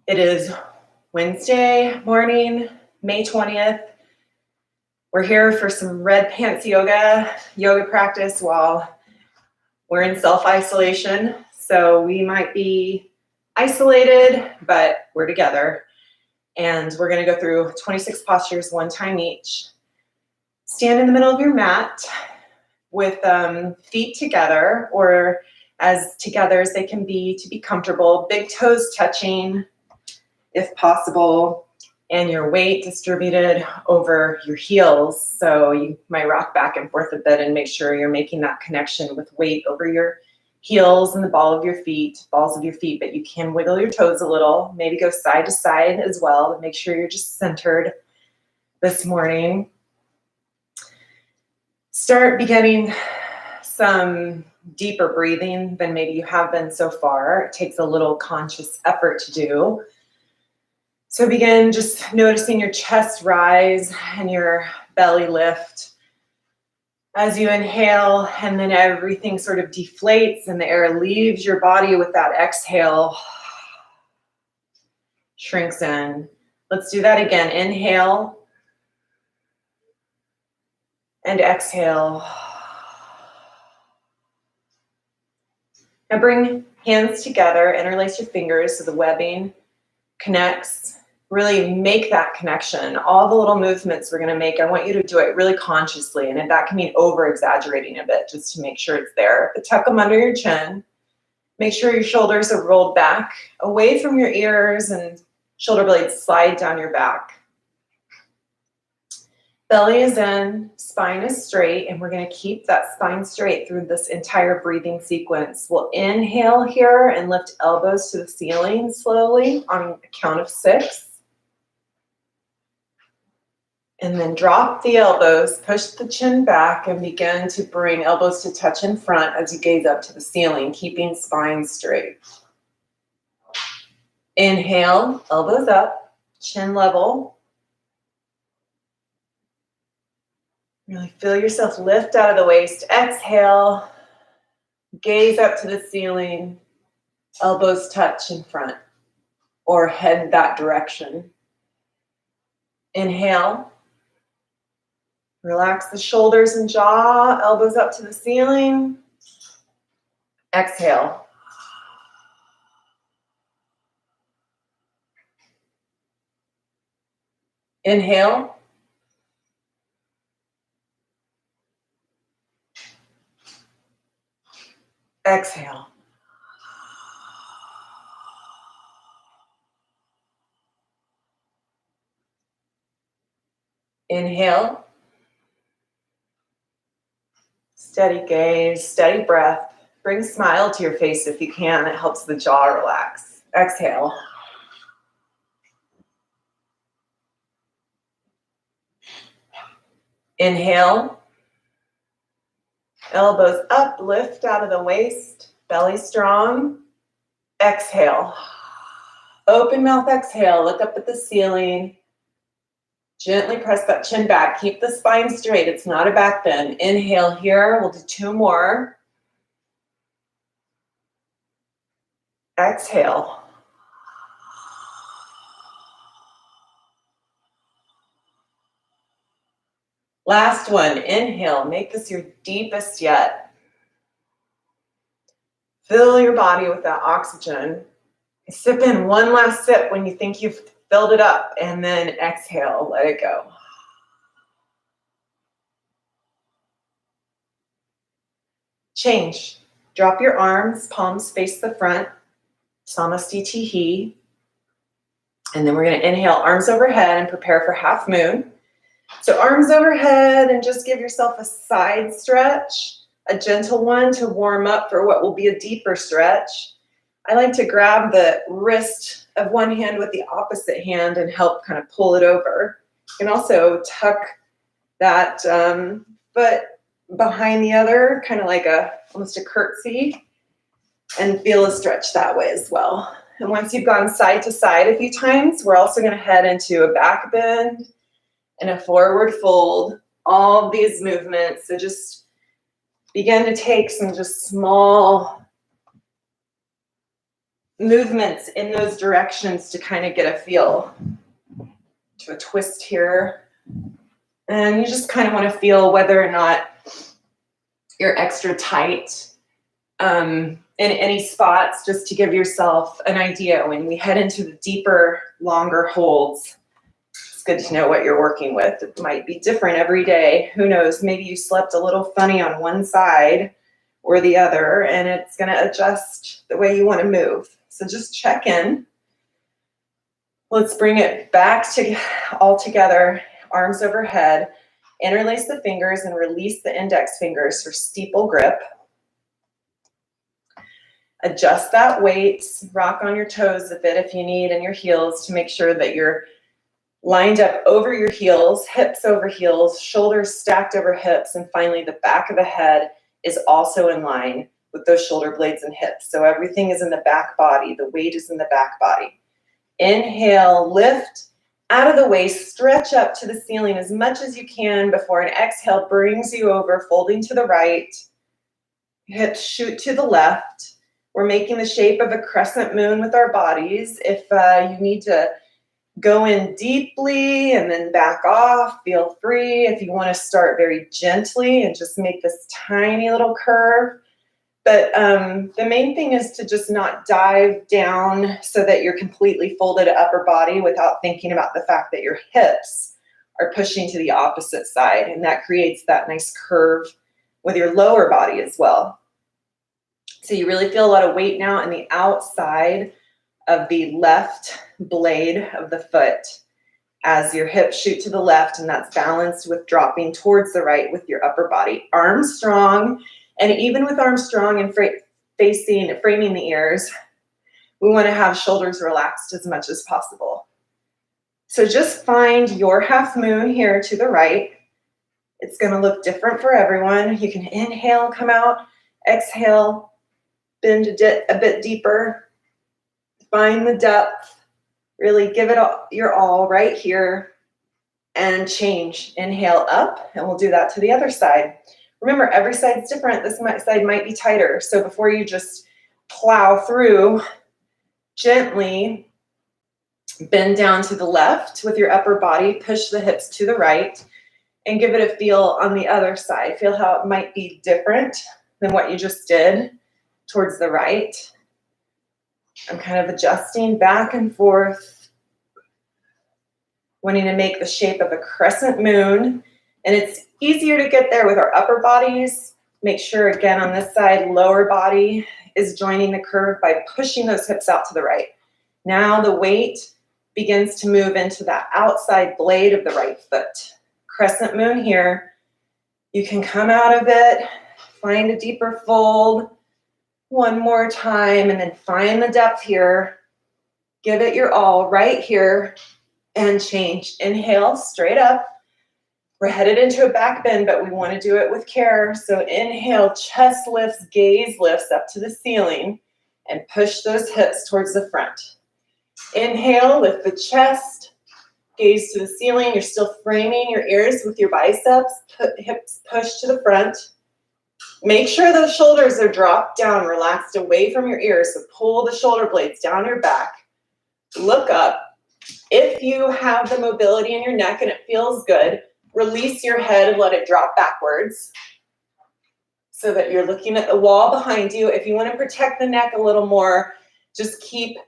It is Wednesday morning, May 20th. We're here for some red pants yoga practice while we're in self-isolation. So we might be isolated, but we're together. And we're going to go through 26 postures, one time each. Stand in the middle of your mat with feet together, or as together as they can be to be comfortable. Big toes touching, if possible, and your weight distributed over your heels. So you might rock back and forth a bit and make sure you're making that connection with weight over your heels and the balls of your feet, but you can wiggle your toes a little, maybe go side to side as well, to make sure you're just centered this morning. Start beginning some deeper breathing than maybe you have been so far. It takes a little conscious effort to do. So begin just noticing your chest rise and your belly lift as you inhale, and then everything sort of deflates and the air leaves your body with that exhale. Shrinks in. Let's do that again. Inhale and exhale. Now bring hands together, interlace your fingers so the webbing connects. Really make that connection. All the little movements we're going to make, I want you to do it really consciously, and that can mean over-exaggerating a bit just to make sure it's there. But tuck them under your chin. Make sure your shoulders are rolled back away from your ears and shoulder blades slide down your back. Belly is in, spine is straight, and we're going to keep that spine straight through this entire breathing sequence. We'll inhale here and lift elbows to the ceiling slowly on a count of 6. And then drop the elbows, push the chin back, and begin to bring elbows to touch in front as you gaze up to the ceiling, keeping spine straight. Inhale, elbows up, chin level. Really feel yourself lift out of the waist. Exhale, gaze up to the ceiling, elbows touch in front or head that direction. Inhale. Relax the shoulders and jaw, elbows up to the ceiling. Exhale. Inhale. Exhale. Inhale. Steady gaze, steady breath. Bring a smile to your face if you can. It helps the jaw relax. Exhale. Inhale. Elbows up, lift out of the waist, belly strong. Exhale. Open mouth exhale, look up at the ceiling. Gently press that chin back. Keep the spine straight. It's not a back bend. Inhale here. We'll do 2 more. Exhale. Last one. Inhale. Make this your deepest yet. Fill your body with that oxygen. Sip in one last sip when you think you've filled it up, and then exhale. Let it go. Change. Drop your arms, palms face the front. Samastitihi. And then we're going to inhale, arms overhead, and prepare for half moon. So arms overhead, and just give yourself a side stretch, a gentle one to warm up for what will be a deeper stretch. I like to grab the wrist of one hand with the opposite hand and help kind of pull it over. You can also tuck that foot behind the other, kind of like almost a curtsy, and feel a stretch that way as well. And once you've gone side to side a few times, we're also going to head into a back bend and a forward fold. All of these movements. So just begin to take some just small movements in those directions to kind of get a feel. To a twist here. And you just kind of want to feel whether or not you're extra tight in any spots, just to give yourself an idea. When we head into the deeper, longer holds, it's good to know what you're working with. It might be different every day. Who knows? Maybe you slept a little funny on one side or the other, and it's going to adjust the way you want to move. So just check in. Let's bring it back to all together, arms overhead. Interlace the fingers and release the index fingers for steeple grip. Adjust that weight, rock on your toes a bit if you need, and your heels, to make sure that you're lined up over your heels, hips over heels, shoulders stacked over hips, and finally the back of the head is also in line with those shoulder blades and hips. So everything is in the back body, the weight is in the back body. Inhale, lift out of the waist, stretch up to the ceiling as much as you can before an exhale brings you over, folding to the right, hips shoot to the left. We're making the shape of a crescent moon with our bodies. If you need to go in deeply and then back off, feel free. If you want to start very gently and just make this tiny little curve. But the main thing is to just not dive down so that you're completely folded upper body without thinking about the fact that your hips are pushing to the opposite side. And that creates that nice curve with your lower body as well. So you really feel a lot of weight now in the outside of the left blade of the foot as your hips shoot to the left, and that's balanced with dropping towards the right with your upper body. Arms strong, and even with arms strong and framing the ears, we want to have shoulders relaxed as much as possible. So just find your half moon here to the right. It's going to look different for everyone. You can inhale, come out, exhale, bend a bit deeper, find the depth, really give it your all right here, and change. Inhale up, and we'll do that to the other side. Remember, every side's different. This side might be tighter, so before you just plow through, gently bend down to the left with your upper body, push the hips to the right, and give it a feel on the other side. Feel how it might be different than what you just did towards the right. I'm kind of adjusting back and forth, wanting to make the shape of a crescent moon. And it's easier to get there with our upper bodies. Make sure, again, on this side, lower body is joining the curve by pushing those hips out to the right. Now the weight begins to move into that outside blade of the right foot. Crescent moon here. You can come out of it, find a deeper fold. One more time, and then find the depth here. Give it your all right here, and change. Inhale, straight up. We're headed into a back bend, but we want to do it with care. So inhale, chest lifts, gaze lifts up to the ceiling, and push those hips towards the front. Inhale, lift the chest, gaze to the ceiling. You're still framing your ears with your biceps, hips push to the front. Make sure those shoulders are dropped down, relaxed away from your ears. So pull the shoulder blades down your back. Look up. If you have the mobility in your neck and it feels good, release your head and let it drop backwards so that you're looking at the wall behind you. If you want to protect the neck a little more, just keep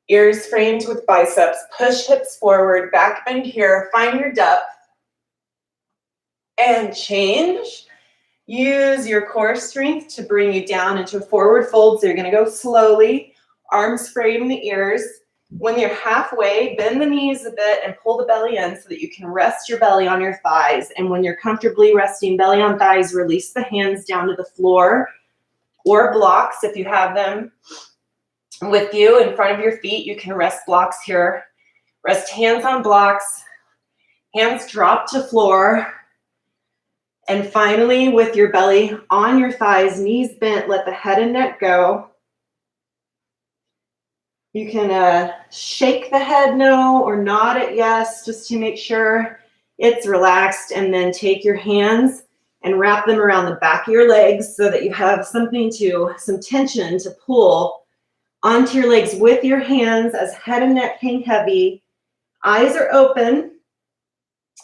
ears framed with biceps. Push hips forward, back bend here. Find your depth and change. Use your core strength to bring you down into a forward fold. So you're going to go slowly, arms frame the ears. When you're halfway, bend the knees a bit and pull the belly in so that you can rest your belly on your thighs. And when you're comfortably resting belly on thighs, release the hands down to the floor or blocks if you have them with you in front of your feet. You can rest blocks here. Rest hands on blocks, hands drop to floor. And finally, with your belly on your thighs, knees bent, let the head and neck go. You can shake the head no or nod it yes, just to make sure it's relaxed. And then take your hands and wrap them around the back of your legs so that you have some tension to pull onto your legs with your hands as head and neck hang heavy. Eyes are open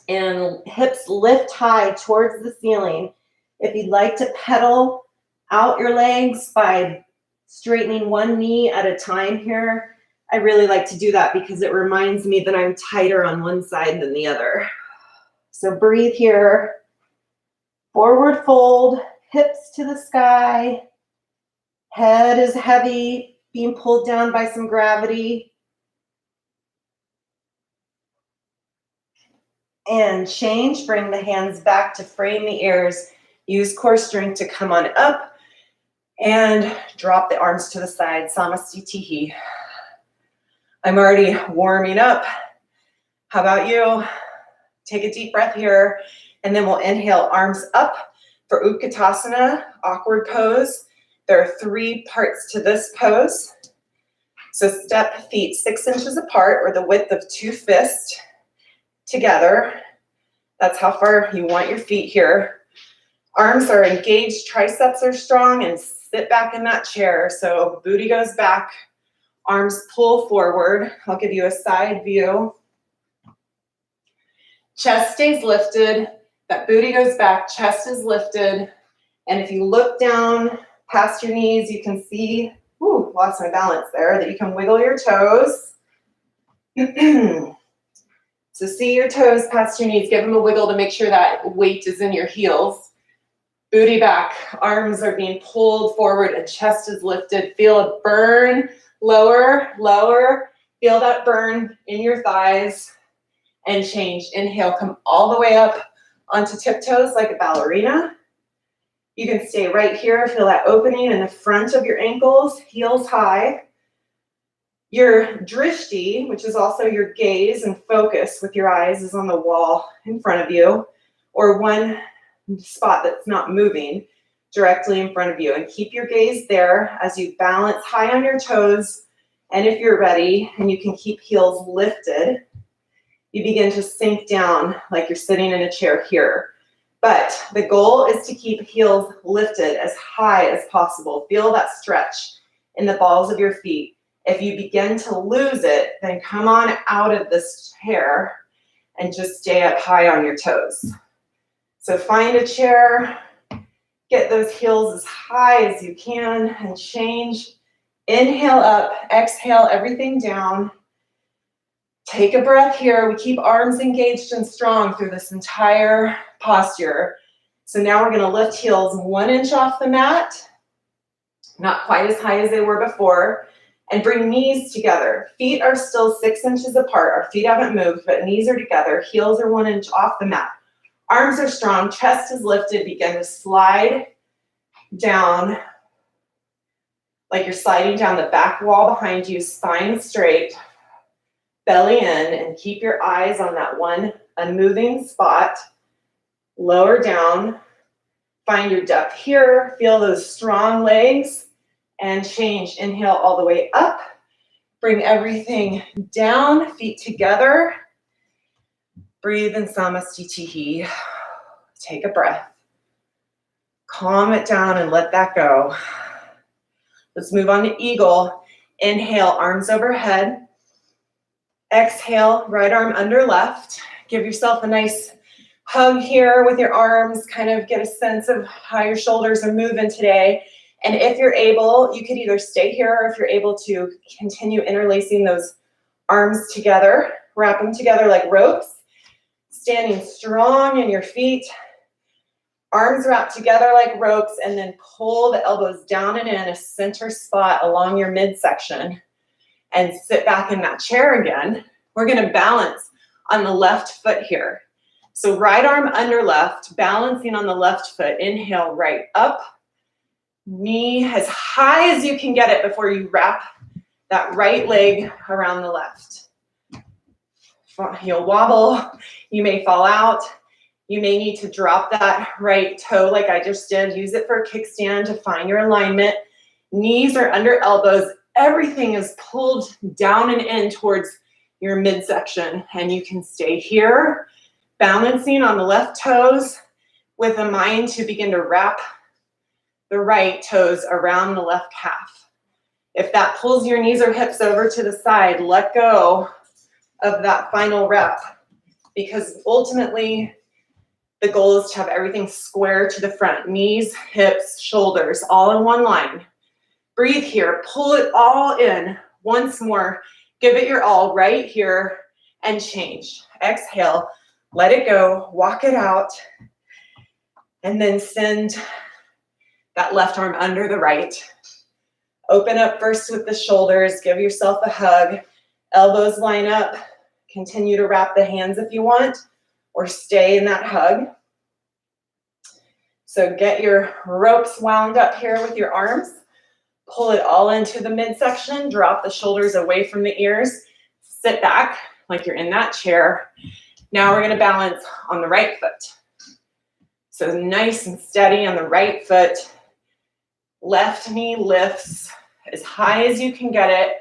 and hips lift high towards the ceiling. If you'd like to pedal out your legs by straightening one knee at a time here, I really like to do that because it reminds me that I'm tighter on one side than the other. So breathe here. Forward fold, hips to the sky. Head is heavy, being pulled down by some gravity. And change, bring the hands back to frame the ears. Use core strength to come on up and drop the arms to the side, Samastitihi. I'm already warming up. How about you? Take a deep breath here, and then we'll inhale, arms up for Utkatasana, awkward pose. There are 3 parts to this pose. So step feet 6 inches apart, or the width of 2 fists together. That's how far you want your feet here. Arms are engaged, triceps are strong, and sit back in that chair. So booty goes back, arms pull forward. I'll give you a side view. Chest stays lifted, that booty goes back, chest is lifted. And if you look down past your knees, you can see, ooh, lost my balance there, that you can wiggle your toes. So see your toes past your knees, give them a wiggle to make sure that weight is in your heels. Booty back, arms are being pulled forward and chest is lifted. Feel a burn, lower, lower. Feel that burn in your thighs and change. Inhale, come all the way up onto tiptoes like a ballerina. You can stay right here, feel that opening in the front of your ankles, heels high. Your drishti, which is also your gaze and focus with your eyes, is on the wall in front of you, or one spot that's not moving directly in front of you. And keep your gaze there as you balance high on your toes. And if you're ready, and you can keep heels lifted, you begin to sink down like you're sitting in a chair here. But the goal is to keep heels lifted as high as possible. Feel that stretch in the balls of your feet. If you begin to lose it, then come on out of this chair and just stay up high on your toes. So find a chair, get those heels as high as you can, and change. Inhale up, exhale everything down. Take a breath here. We keep arms engaged and strong through this entire posture. So now we're gonna lift heels 1 inch off the mat, not quite as high as they were before, and bring knees together. Feet are still 6 inches apart. Our feet haven't moved, but knees are together. Heels are 1 inch off the mat. Arms are strong, chest is lifted. Begin to slide down like you're sliding down the back wall behind you, spine straight, belly in, and keep your eyes on that one unmoving spot. Lower down, find your depth here, feel those strong legs, and change. Inhale all the way up, bring everything down, feet together. Breathe in Samastitihi. Take a breath. Calm it down and let that go. Let's move on to eagle. Inhale, arms overhead. Exhale, right arm under left. Give yourself a nice hug here with your arms. Kind of get a sense of how your shoulders are moving today. And if you're able, you could either stay here, or if you're able to continue interlacing those arms together, wrap them together like ropes, standing strong in your feet, arms wrapped together like ropes, and then pull the elbows down and in a center spot along your midsection and sit back in that chair again. We're gonna balance on the left foot here. So right arm under left, balancing on the left foot. Inhale, right up. Knee as high as you can get it before you wrap that right leg around the left. You'll wobble, you may fall out, you may need to drop that right toe like I just did. Use it for a kickstand to find your alignment. Knees are under elbows, everything is pulled down and in towards your midsection, and you can stay here, balancing on the left toes with a mind to begin to wrap the right toes around the left calf. If that pulls your knees or hips over to the side, let go of that final rep, because ultimately the goal is to have everything square to the front. Knees, hips, shoulders, all in one line. Breathe here, pull it all in. Once more, give it your all right here and change. Exhale, let it go, walk it out, and then send that left arm under the right. Open up first with the shoulders, give yourself a hug. Elbows line up, continue to wrap the hands if you want, or stay in that hug. So get your ropes wound up here with your arms. Pull it all into the midsection, drop the shoulders away from the ears, sit back like you're in that chair. Now we're gonna balance on the right foot. So nice and steady on the right foot. Left knee lifts as high as you can get it,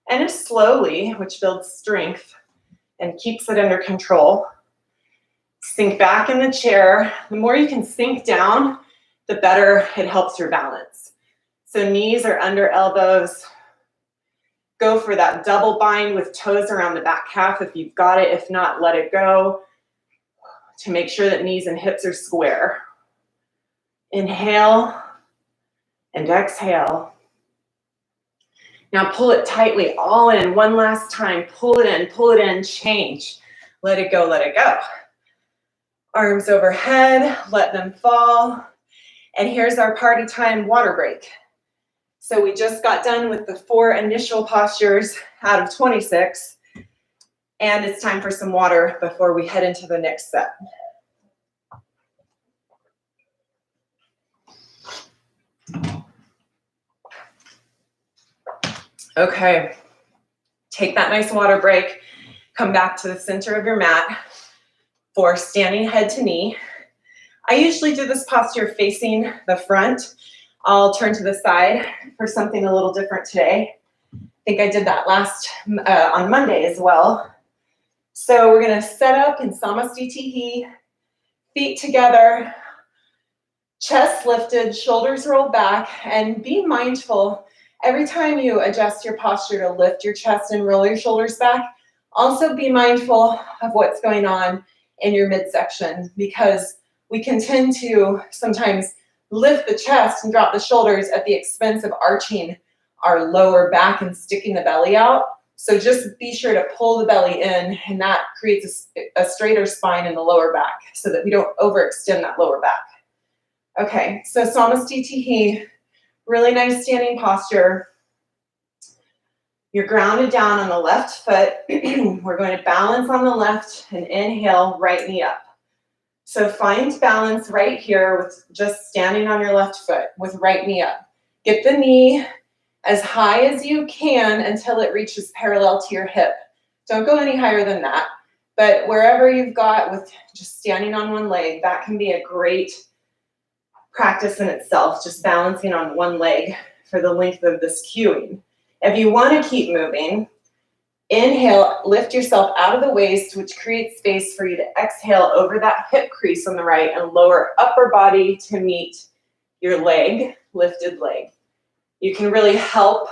and as slowly, which builds strength and keeps it under control. Sink back in the chair. The more you can sink down, the better it helps your balance. So knees are under elbows. Go for that double bind with toes around the back half if you've got it. If not, let it go to make sure that knees and hips are square. Inhale and exhale. Now pull it tightly, all in, one last time. Pull it in, change. Let it go, let it go. Arms overhead, let them fall. And here's our party time water break. So we just got done with the 4 initial postures out of 26. And it's time for some water before we head into the next set. Okay, take that nice water break. Come back to the center of your mat for standing head to knee. I usually do this posture facing the front. I'll turn to the side for something a little different today. I think I did that on Monday as well. So we're gonna set up in Samasthiti, feet together, chest lifted, shoulders rolled back, and be mindful every time you adjust your posture to lift your chest and roll your shoulders back. Also be mindful of what's going on in your midsection, because we can tend to sometimes lift the chest and drop the shoulders at the expense of arching our lower back and sticking the belly out. So just be sure to pull the belly in, and that creates a straighter spine in the lower back so that we don't overextend that lower back. Okay, so Samasthiti, really nice standing posture. You're grounded down on the left foot. We're going to balance on the left and inhale, right knee up. So find balance right here with just standing on your left foot with right knee up. Get the knee as high as you can until it reaches parallel to your hip. Don't go any higher than that. But wherever you've got with just standing on one leg, that can be a great practice in itself, just balancing on one leg for the length of this cueing. If you want to keep moving, inhale, lift yourself out of the waist, which creates space for you to exhale over that hip crease on the right and lower upper body to meet your leg, lifted leg. You can really help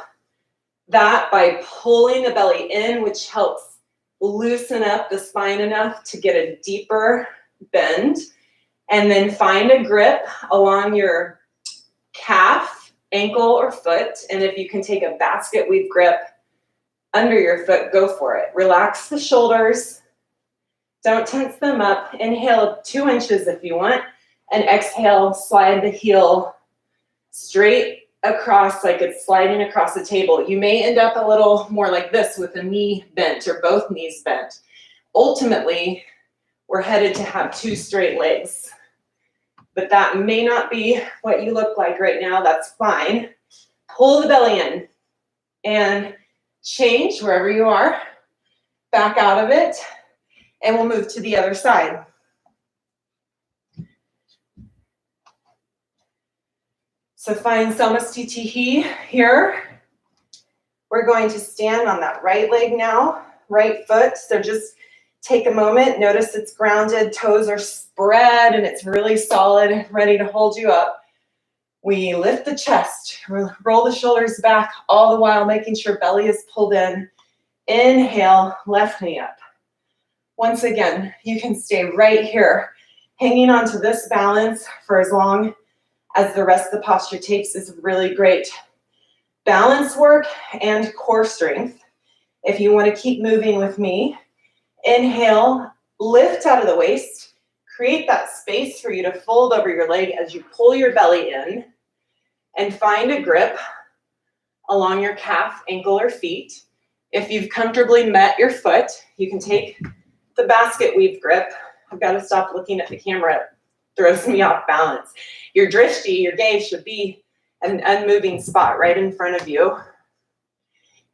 that by pulling the belly in, which helps loosen up the spine enough to get a deeper bend. And then find a grip along your calf, ankle, or foot. And if you can take a basket weave grip under your foot, go for it. Relax the shoulders. Don't tense them up. Inhale 2 inches if you want. And exhale, slide the heel straight across like it's sliding across the table. You may end up a little more like this with a knee bent or both knees bent. Ultimately, we're headed to have 2 straight legs. But that may not be what you look like right now. That's fine. Pull the belly in and change wherever you are. Back out of it. And we'll move to the other side. So find Samasthiti here. We're going to stand on that right leg now, right foot. So just take a moment, notice it's grounded, toes are spread, and it's really solid, ready to hold you up. We lift the chest, roll the shoulders back, all the while making sure belly is pulled in. Inhale, left knee up. Once again, you can stay right here, hanging on to this balance for as long as the rest of the posture takes is really great. Balance work and core strength. If you want to keep moving with me, inhale, lift out of the waist, create that space for you to fold over your leg as you pull your belly in, and find a grip along your calf, ankle, or feet. If you've comfortably met your foot, you can take the basket weave grip. I've got to stop looking at the camera. It throws me off balance. Your drishti, your gaze should be an unmoving spot right in front of you.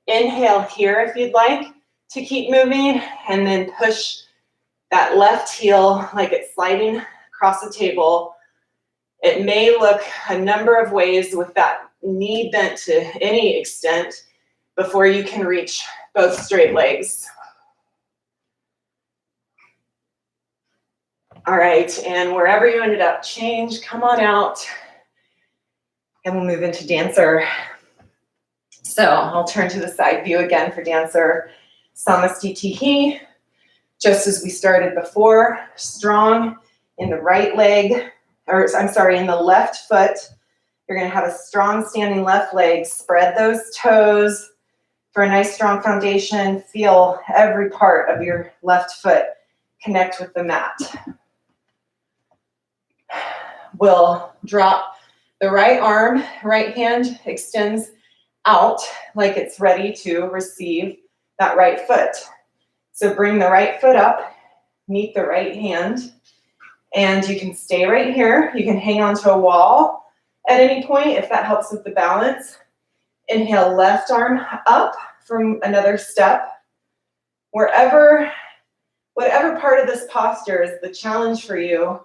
Inhale here if you'd like to keep moving, and then push that left heel like it's sliding across the table. It may look a number of ways with that knee bent to any extent before you can reach both straight legs. All right, and wherever you ended up, change, come on out, and we'll move into dancer. So I'll turn to the side view again for dancer. Samastitihi, just as we started before, strong in the right leg, or I'm sorry, in the left foot. You're gonna have a strong standing left leg. Spread those toes for a nice strong foundation. Feel every part of your left foot connect with the mat. We'll drop the right arm, right hand extends out like it's ready to receive that right foot. So bring the right foot up, meet the right hand, and you can stay right here. You can hang onto a wall at any point if that helps with the balance. Inhale, left arm up from another step. Whatever part of this posture is the challenge for you,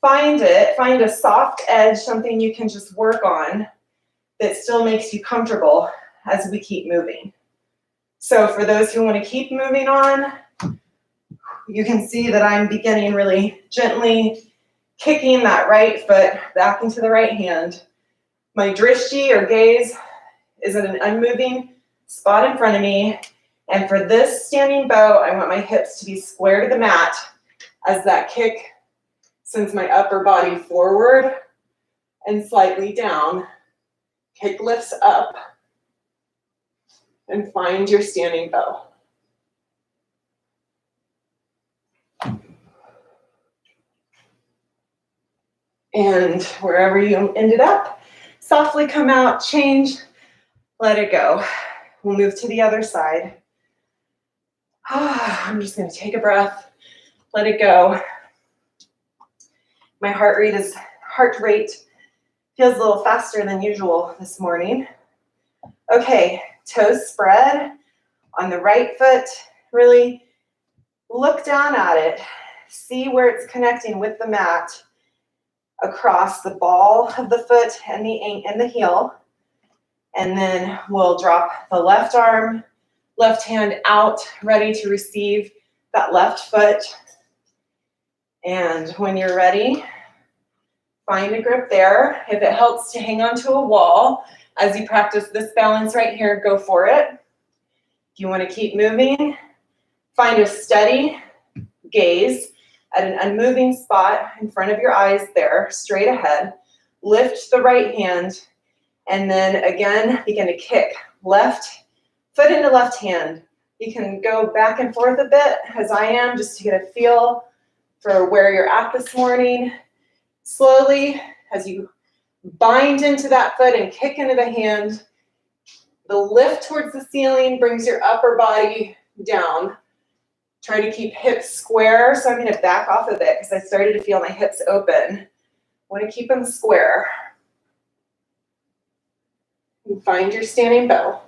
find a soft edge, something you can just work on that still makes you comfortable as we keep moving. So for those who want to keep moving on, you can see that I'm beginning really gently kicking that right foot back into the right hand. My drishti or gaze is in an unmoving spot in front of me. And for this standing bow, I want my hips to be square to the mat as that kick sends my upper body forward and slightly down. Kick lifts up and find your standing bow. And wherever you ended up, softly come out, change, let it go. We'll move to the other side. I'm just going to take a breath, let it go. My heart rate feels a little faster than usual this morning. Okay, toes spread on the right foot. Really look down at it. See where it's connecting with the mat across the ball of the foot and the heel. And then we'll drop the left arm, left hand out, ready to receive that left foot. And when you're ready, find a grip there. If it helps to hang onto a wall as you practice this balance right here, go for it. If you want to keep moving, find a steady gaze at an unmoving spot in front of your eyes there, straight ahead. Lift the right hand, and then again, begin to kick left foot into left hand. You can go back and forth a bit as I am, just to get a feel for where you're at this morning. Slowly, as you bind into that foot and kick into the hand, the lift towards the ceiling brings your upper body down. Try to keep hips square, so I'm going to back off a bit because I started to feel my hips open. Want to keep them square. And find your standing bow.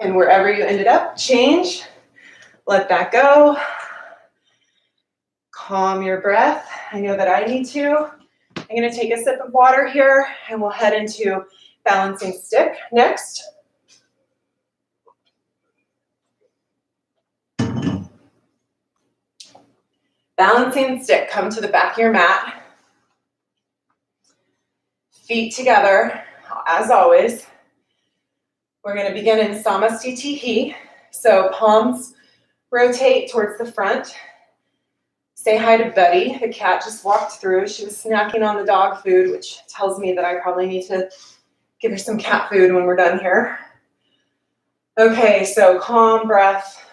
And wherever you ended up, change. Let that go. Calm your breath. I know that I need to. I'm going to take a sip of water here, and we'll head into balancing stick next. Balancing stick, come to the back of your mat. Feet together, as always. We're going to begin in Samastitihi. So palms rotate towards the front. Say hi to Betty. The cat just walked through. She was snacking on the dog food, which tells me that I probably need to give her some cat food when we're done here. Okay, so calm breath,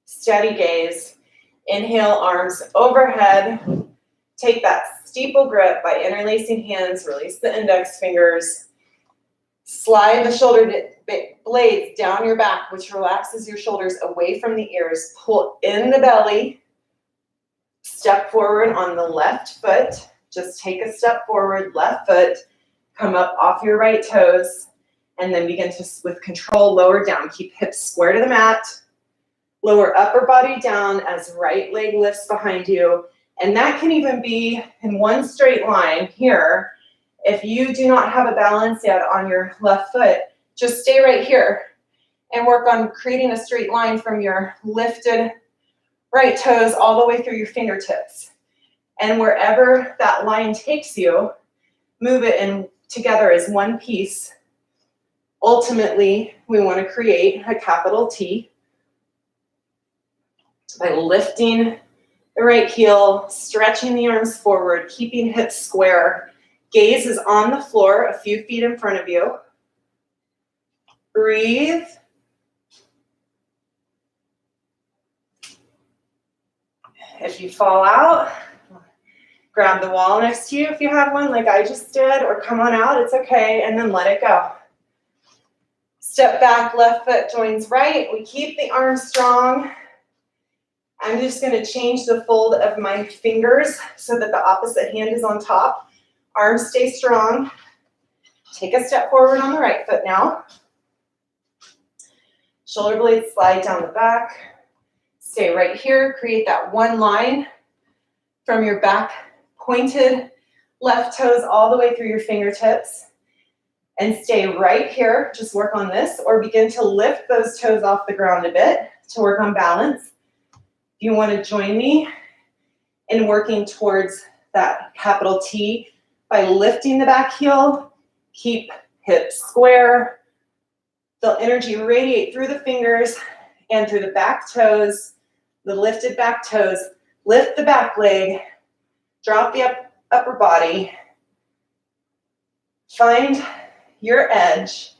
steady gaze. Inhale, arms overhead. Take that steeple grip by interlacing hands. Release the index fingers. Slide the shoulder blades down your back, which relaxes your shoulders away from the ears. Pull in the belly. Step forward on the left foot. Just take a step forward, left foot. Come up off your right toes. And then begin to, with control, lower down. Keep hips square to the mat. Lower upper body down as right leg lifts behind you. And that can even be in one straight line here. If you do not have a balance yet on your left foot, just stay right here and work on creating a straight line from your lifted right toes all the way through your fingertips. And wherever that line takes you, move it in together as one piece. Ultimately, we want to create a capital T by lifting the right heel, stretching the arms forward, keeping hips square. Gaze is on the floor, a few feet in front of you. Breathe. If you fall out, grab the wall next to you if you have one, like I just did, or come on out, it's okay, and then let it go. Step back, left foot joins right. We keep the arms strong. I'm just going to change the fold of my fingers so that the opposite hand is on top. Arms stay strong. Take a step forward on the right foot now. Shoulder blades slide down the back. Stay right here. Create that one line from your back pointed left toes all the way through your fingertips. And stay right here. Just work on this, or begin to lift those toes off the ground a bit to work on balance. If you want to join me in working towards that capital T by lifting the back heel, keep hips square. Feel energy radiate through the fingers and through the back toes, the lifted back toes. Lift the back leg, drop the upper body. Find your edge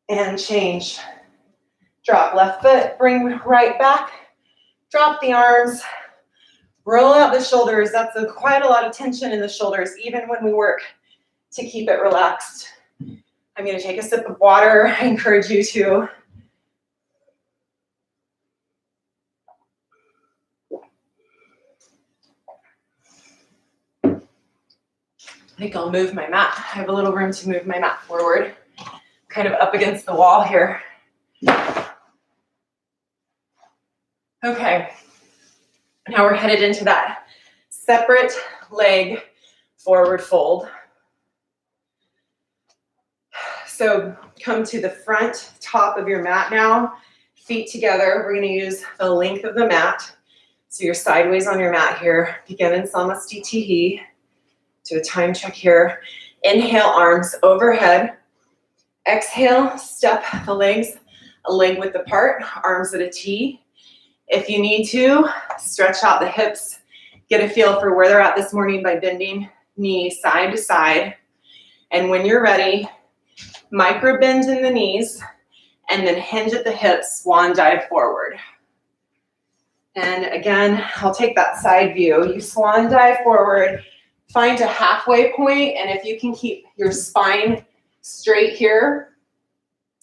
and change. Drop left foot, bring right back, drop the arms, roll out the shoulders. That's quite a lot of tension in the shoulders, even when we work to keep it relaxed. I'm going to take a sip of water. I encourage you to. I think I'll move my mat. I have a little room to move my mat forward, kind of up against the wall here. Okay, now we're headed into that separate leg forward fold. So come to the front top of your mat now, feet together. We're going to use the length of the mat. So you're sideways on your mat here. Begin in Samastitihi. Do a time check here. Inhale, arms overhead. Exhale, step the legs a leg width apart, arms at a T. If you need to, stretch out the hips. Get a feel for where they're at this morning by bending knees side to side. And when you're ready, micro bend in the knees and then hinge at the hips, swan dive forward. And again, I'll take that side view. You swan dive forward. Find a halfway point, and if you can keep your spine straight here,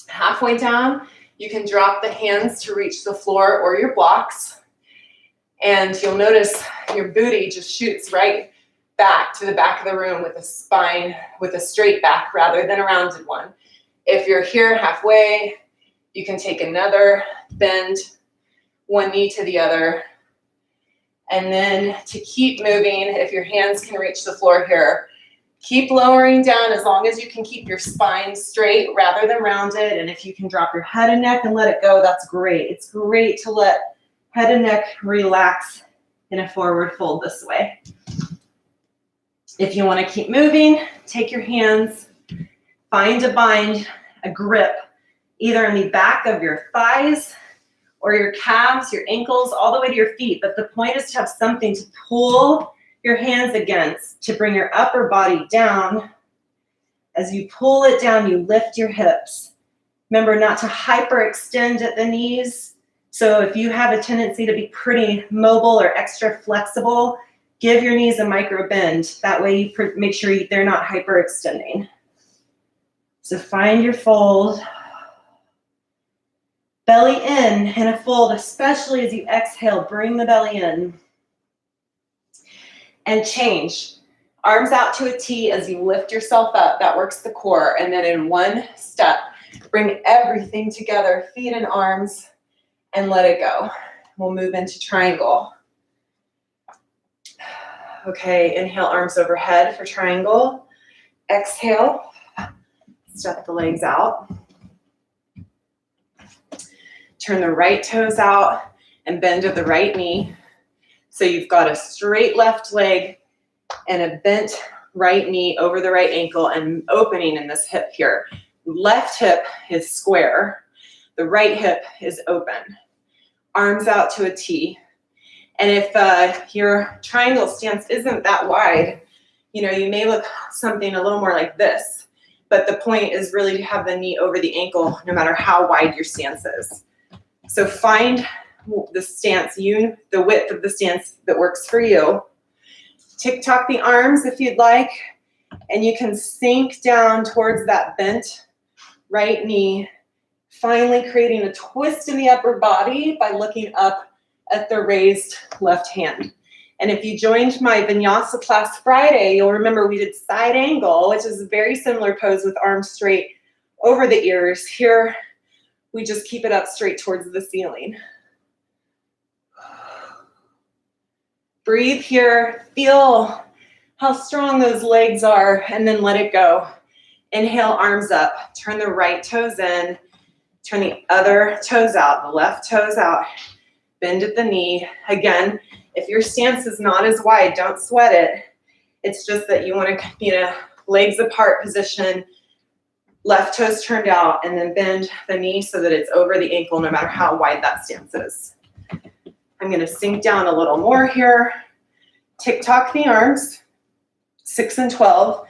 halfway down, you can drop the hands to reach the floor or your blocks. And you'll notice your booty just shoots right back to the back of the room with a spine, with a straight back rather than a rounded one. If you're here halfway, you can take another bend, one knee to the other. And then to keep moving, if your hands can reach the floor here, keep lowering down as long as you can keep your spine straight rather than rounded. And if you can drop your head and neck and let it go, that's great. It's great to let head and neck relax in a forward fold this way. If you want to keep moving, take your hands, find a bind, a grip, either in the back of your thighs or your calves, your ankles, all the way to your feet. But the point is to have something to pull your hands against to bring your upper body down. As you pull it down, you lift your hips. Remember not to hyperextend at the knees. So if you have a tendency to be pretty mobile or extra flexible, give your knees a micro bend. That way you make sure they're not hyperextending. So find your fold. Belly in a fold, especially as you exhale, bring the belly in. And change. Arms out to a T as you lift yourself up. That works the core. And then in one step, bring everything together, feet and arms, and let it go. We'll move into triangle. Okay, inhale, arms overhead for triangle. Exhale, step the legs out. Turn the right toes out and bend to the right knee. So you've got a straight left leg and a bent right knee over the right ankle and opening in this hip here. Left hip is square. The right hip is open. Arms out to a T. And if your triangle stance isn't that wide, you may look something a little more like this. But the point is really to have the knee over the ankle no matter how wide your stance is. So find the stance, the width of the stance that works for you. Tick-tock the arms if you'd like, and you can sink down towards that bent right knee, finally creating a twist in the upper body by looking up at the raised left hand. And if you joined my Vinyasa class Friday, you'll remember we did side angle, which is a very similar pose with arms straight over the ears. Here, we just keep it up straight towards the ceiling. Breathe here, feel how strong those legs are, and then let it go. Inhale, arms up, turn the right toes in, turn the other toes out, the left toes out, bend at the knee. Again, if your stance is not as wide, don't sweat it. It's just that you want to be in a legs apart position, left toes turned out, and then bend the knee so that it's over the ankle no matter how wide that stance is. I'm going to sink down a little more here. Tick-tock the arms, 6 and 12.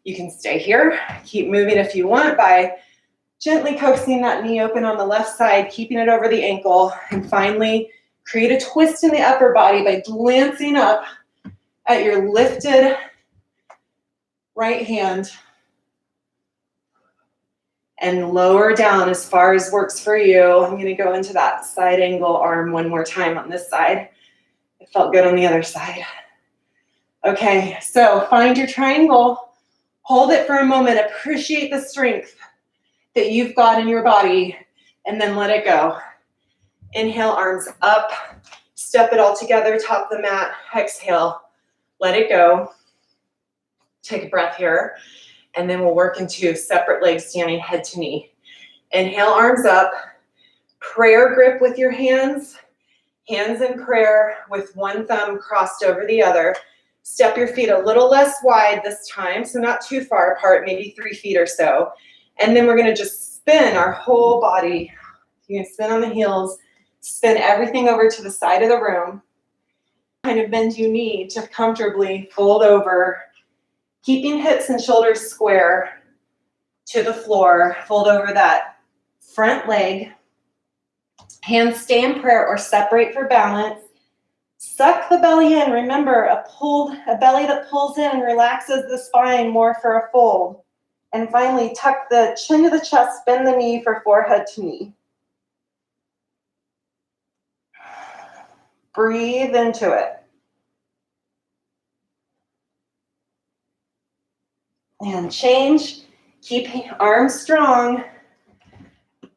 You can stay here. Keep moving if you want by gently coaxing that knee open on the left side, keeping it over the ankle, and finally create a twist in the upper body by glancing up at your lifted right hand and lower down as far as works for you. I'm going to go into that side angle arm one more time on this side. It felt good on the other side. Okay, so find your triangle, hold it for a moment, appreciate the strength that you've got in your body, and then let it go. Inhale, arms up, step it all together, top the mat, exhale, let it go. Take a breath here, and then we'll work into separate legs standing head to knee. Inhale, arms up, prayer grip with your hands in prayer with one thumb crossed over the other. Step your feet a little less wide this time, so not too far apart, maybe 3 feet or so. And then we're going to just spin our whole body. You can spin on the heels, spin everything over to the side of the room. Kind of bend you need to comfortably fold over, keeping hips and shoulders square to the floor. Fold over that front leg. Hands stay in prayer or separate for balance. Suck the belly in. Remember, a belly that pulls in and relaxes the spine more for a fold. And finally, tuck the chin to the chest, bend the knee for forehead to knee. Breathe into it. And change. Keep arms strong.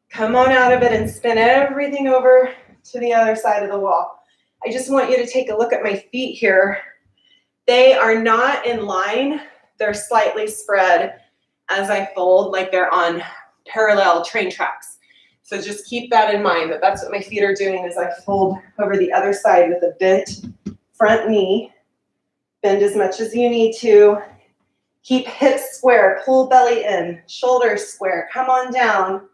Come on out of it and spin everything over to the other side of the wall. I just want you to take a look at my feet here. They are not in line. They're slightly spread as I fold, like they're on parallel train tracks. So just keep that in mind, that that's what my feet are doing as I fold over the other side with a bent front knee. Bend as much as you need to. Keep hips square, pull belly in, shoulders square, come on down.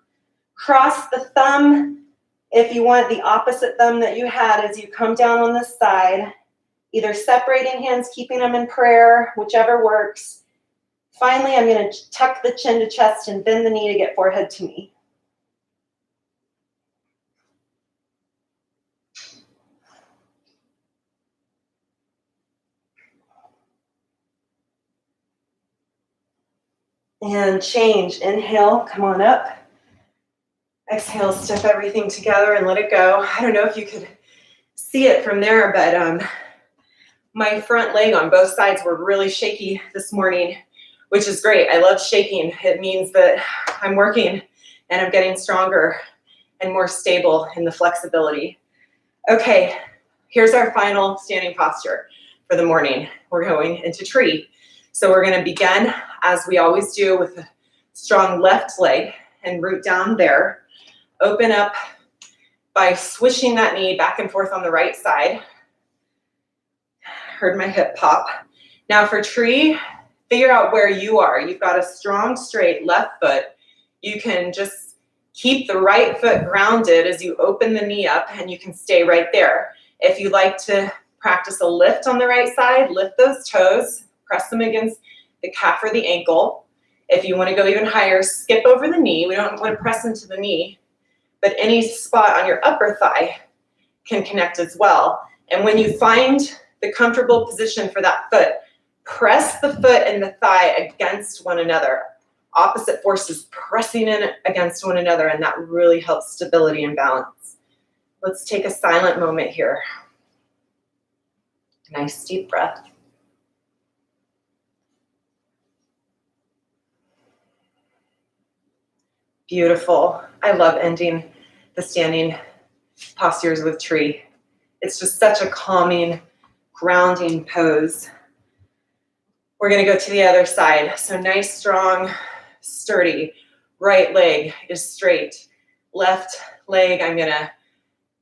Cross the thumb if you want the opposite thumb that you had as you come down on this side. Either separating hands, keeping them in prayer, whichever works. Finally, I'm going to tuck the chin to chest and bend the knee to get forehead to knee. And change. Inhale, come on up. Exhale, step everything together and let it go. I don't know if you could see it from there, but my front leg on both sides were really shaky this morning, which is great. I love shaking. It means that I'm working and I'm getting stronger and more stable in the flexibility. Okay, here's our final standing posture for the morning. We're going into tree. So we're going to begin, as we always do, with a strong left leg and root down there. Open up by swishing that knee back and forth on the right side. Heard my hip pop. Now for tree, figure out where you are. You've got a strong, straight left foot. You can just keep the right foot grounded as you open the knee up, and you can stay right there. If you like to practice a lift on the right side, lift those toes. Press them against the calf or the ankle. If you want to go even higher, skip over the knee. We don't want to press into the knee, but any spot on your upper thigh can connect as well. And when you find the comfortable position for that foot, press the foot and the thigh against one another. Opposite forces pressing in against one another, and that really helps stability and balance. Let's take a silent moment here. Nice deep breath. Beautiful. I love ending the standing postures with tree. It's just such a calming, grounding pose. We're going to go to the other side. So nice, strong, sturdy. Right leg is straight. Left leg, I'm going to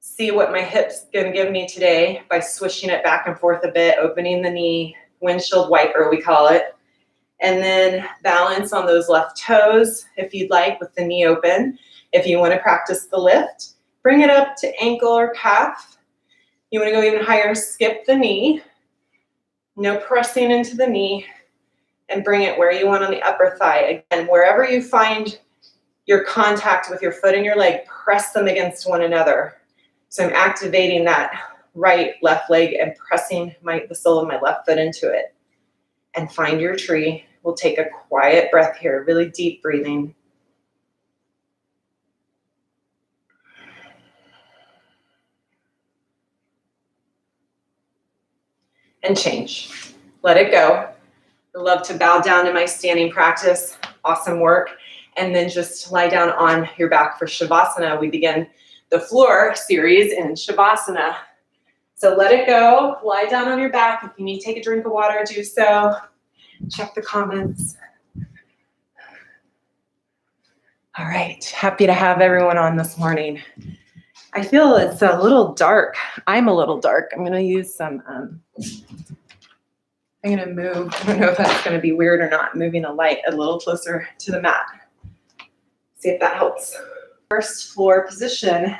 see what my hip's going to give me today by swishing it back and forth a bit, opening the knee, windshield wiper we call it. And then balance on those left toes if you'd like with the knee open. If you want to practice the lift, bring it up to ankle or calf. You want to go even higher, skip the knee. No pressing into the knee, and bring it where you want on the upper thigh. Again, wherever you find your contact with your foot and your leg, press them against one another. So I'm activating that right, left leg and pressing the sole of my left foot into it. And find your tree. We'll take a quiet breath here, really deep breathing. And change. Let it go. I love to bow down in my standing practice. Awesome work. And then just lie down on your back for Shavasana. We begin the floor series in Shavasana. So let it go. Lie down on your back. If you need to take a drink of water, do so. Check the comments. All right. Happy to have everyone on this morning. I feel it's a little dark. I'm a little dark. I'm going to use some, I'm going to move. I don't know if that's going to be weird or not, moving the light a little closer to the mat. See if that helps. First floor position,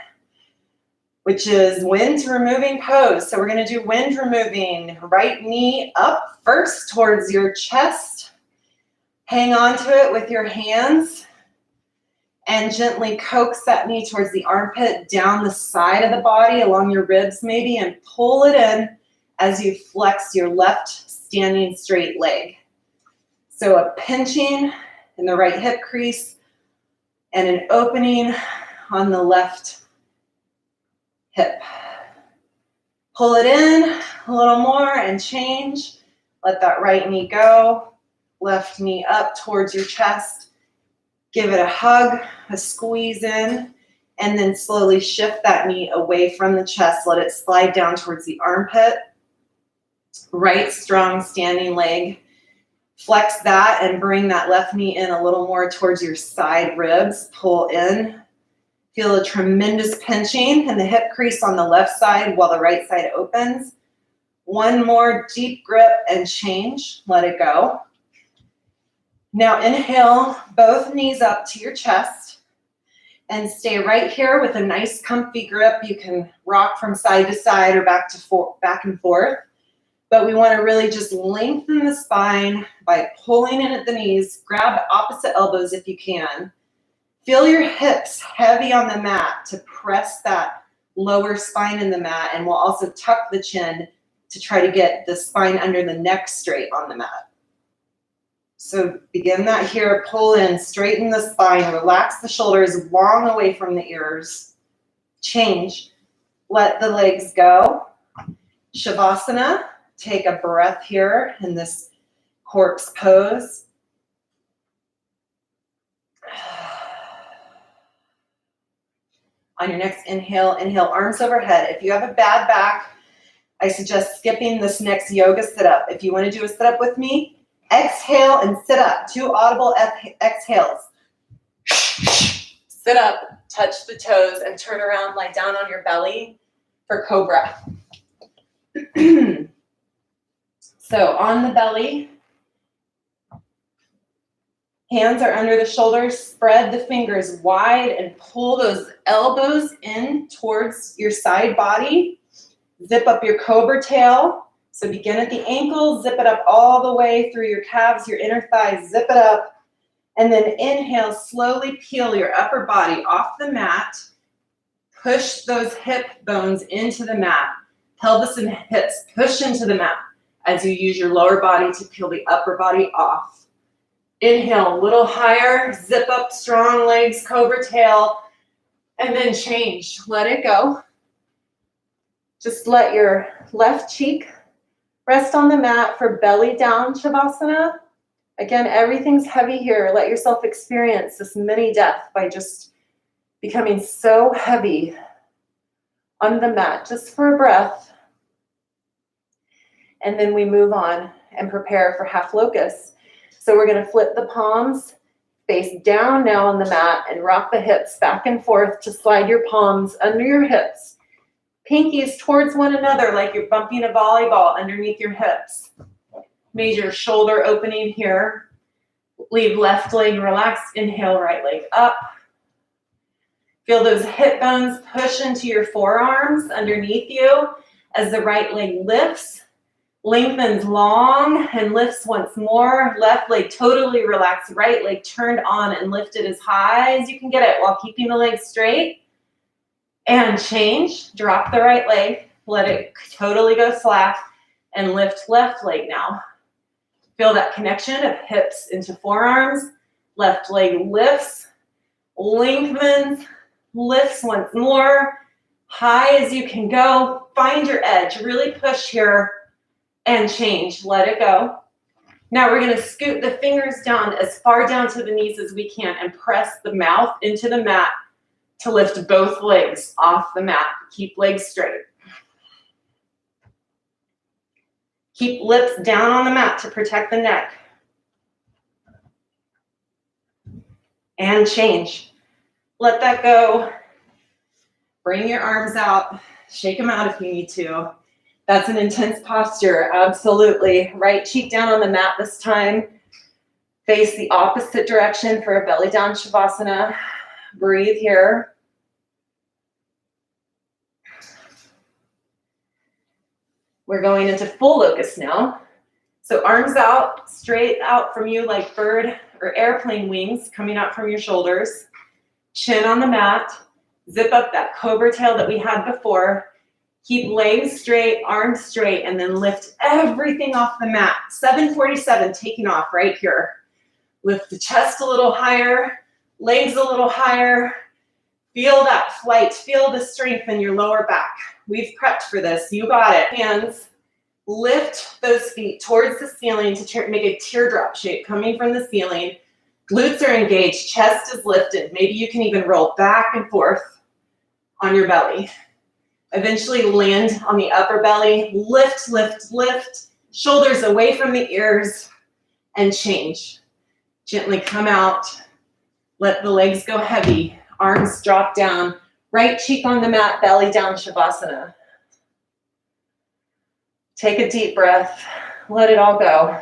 which is wind removing pose. So we're going to do wind removing. Right knee up first towards your chest. Hang on to it with your hands and gently coax that knee towards the armpit, down the side of the body, along your ribs maybe, and pull it in as you flex your left standing straight leg. So a pinching in the right hip crease and an opening on the left hip. Pull it in a little more and change. Let that right knee go. Left knee up towards your chest. Give it a hug, a squeeze in, and then slowly shift that knee away from the chest. Let it slide down towards the armpit. Right strong standing leg. Flex that and bring that left knee in a little more towards your side ribs. Pull in. Feel a tremendous pinching in the hip crease on the left side while the right side opens. One more deep grip and change. Let it go. Now inhale, both knees up to your chest and stay right here with a nice comfy grip. You can rock from side to side or back and forth. But we want to really just lengthen the spine by pulling in at the knees. Grab opposite elbows if you can. Feel your hips heavy on the mat to press that lower spine in the mat, and we'll also tuck the chin to try to get the spine under the neck straight on the mat. So begin that here, pull in, straighten the spine, relax the shoulders long away from the ears. Change, let the legs go. Shavasana, take a breath here in this corpse pose. On your next inhale, inhale arms overhead. If you have a bad back, I suggest skipping this next yoga sit-up. If you want to do a sit-up with me, exhale and sit up. 2 audible exhales. Sit up, touch the toes, and turn around, lie down on your belly for cobra. So on the belly, hands are under the shoulders, spread the fingers wide and pull those elbows in towards your side body. Zip up your cobra tail. So begin at the ankle, zip it up all the way through your calves, your inner thighs, zip it up. And then inhale, slowly peel your upper body off the mat. Push those hip bones into the mat. Pelvis and hips push into the mat as you use your lower body to peel the upper body off. Inhale, a little higher, zip up, strong legs, cobra tail, and then change. Let it go. Just let your left cheek rest on the mat for belly down Shavasana. Again, everything's heavy here. Let yourself experience this mini death by just becoming so heavy on the mat, just for a breath. And then we move on and prepare for half locust. So we're going to flip the palms face down now on the mat and rock the hips back and forth to slide your palms under your hips. Pinkies towards one another like you're bumping a volleyball underneath your hips. Major shoulder opening here. Leave left leg relaxed. Inhale, right leg up. Feel those hip bones push into your forearms underneath you as the right leg lifts. Lengthens long and lifts once more. Left leg totally relaxed. Right leg turned on and lifted as high as you can get it while keeping the legs straight. And change. Drop the right leg. Let it totally go slack. And lift left leg now. Feel that connection of hips into forearms. Left leg lifts. Lengthens. Lifts once more. High as you can go. Find your edge. Really push here. And change. Let it go. Now we're going to scoot the fingers down as far down to the knees as we can and press the mouth into the mat to lift both legs off the mat. Keep legs straight. Keep lips down on the mat to protect the neck. And change. Let that go. Bring your arms out. Shake them out if you need to. That's an intense posture, absolutely. Right cheek down on the mat this time. Face the opposite direction for a belly down Shavasana. Breathe here. We're going into full locust now. So arms out, straight out from you like bird or airplane wings coming out from your shoulders. Chin on the mat. Zip up that cobra tail that we had before. Keep legs straight, arms straight, and then lift everything off the mat. 747, taking off right here. Lift the chest a little higher, legs a little higher. Feel that flight. Feel the strength in your lower back. We've prepped for this. You got it. Hands, lift those feet towards the ceiling to make a teardrop shape coming from the ceiling. Glutes are engaged. Chest is lifted. Maybe you can even roll back and forth on your belly. Eventually land on the upper belly. Lift, lift, lift. Shoulders away from the ears and change. Gently come out. Let the legs go heavy. Arms drop down. Right cheek on the mat, belly down Shavasana. Take a deep breath, let it all go.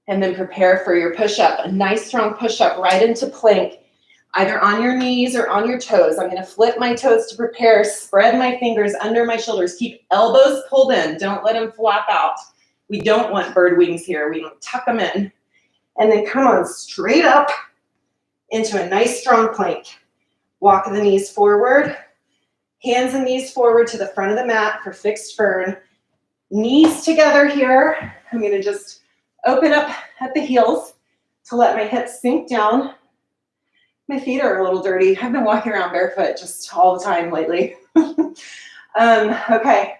And then prepare for your push-up, a nice strong push-up right into plank, either on your knees or on your toes. I'm gonna flip my toes to prepare, spread my fingers under my shoulders, keep elbows pulled in, don't let them flap out. We don't want bird wings here, we don't tuck them in. And then come on, straight up into a nice strong plank. Walk the knees forward, hands and knees forward to the front of the mat for fixed fern. Knees together here. I'm gonna just open up at the heels to let my hips sink down. My feet are a little dirty. I've been walking around barefoot just all the time lately. Okay,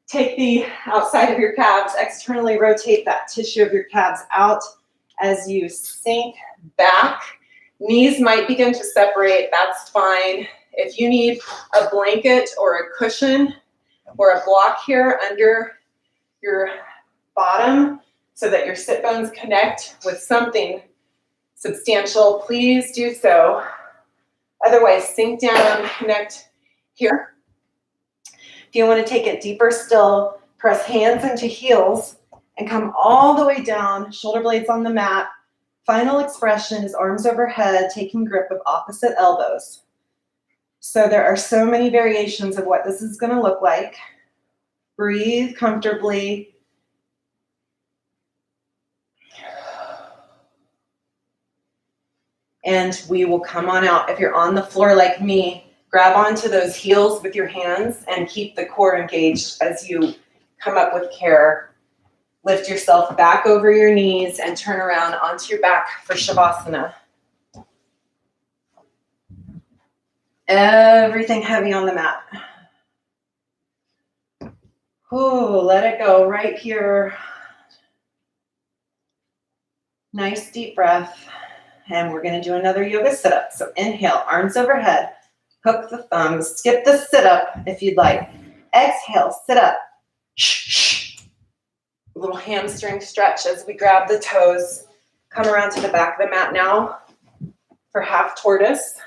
take the outside of your calves, externally rotate that tissue of your calves out as you sink back. Knees might begin to separate, that's fine. If you need a blanket or a cushion or a block here under your bottom so that your sit bones connect with something substantial, please do so. Otherwise, sink down, connect here. If you want to take it deeper still, press hands into heels and come all the way down, shoulder blades on the mat. Final expression is arms overhead, taking grip of opposite elbows. So there are so many variations of what this is going to look like. Breathe comfortably. And we will come on out. If you're on the floor like me, grab onto those heels with your hands and keep the core engaged as you come up with care. Lift yourself back over your knees and turn around onto your back for Shavasana. Everything heavy on the mat. Ooh, let it go right here. Nice deep breath. And we're going to do another yoga sit-up. So inhale, arms overhead, hook the thumbs, skip the sit-up if you'd like. Exhale, sit up. A little hamstring stretch as we grab the toes. Come around to the back of the mat now for half tortoise.